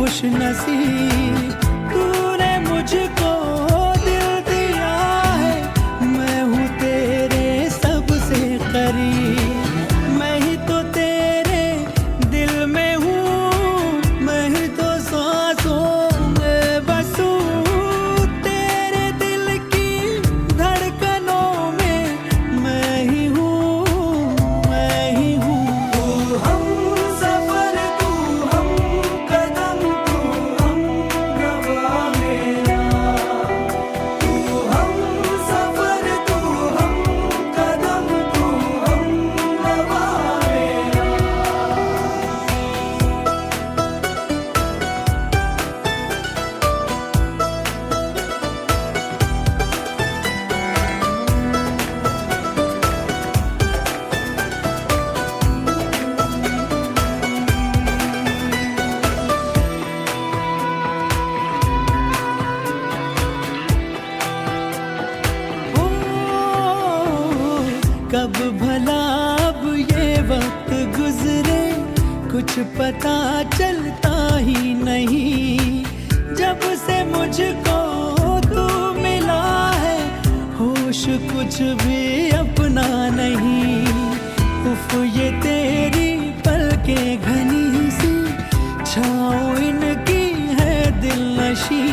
खुश नसीब, तूने मुझको दिल दिया है, मैं हूँ तेरे सबसे करीब। मैं ही तो तेरे दिल में हूँ, मैं ही तो सांसों में बसूं, तेरे दिल की धड़कनों में मैं ही हूँ, मैं ही हूँ। तू हमसफर, तू हम कदम, तू हम रवा मेरा। तू हमसफर, तू हम कदम, तू हम रवा मेरा। ओ, कब भला अब ये वक्त गुजरे, कुछ पता चलता ही नहीं। जब से मुझको तू मिला है, होश कुछ भी अपना नहीं। उफ, ये तेरी पलकें घनी सी, छाँव इनकी है दिलनशी।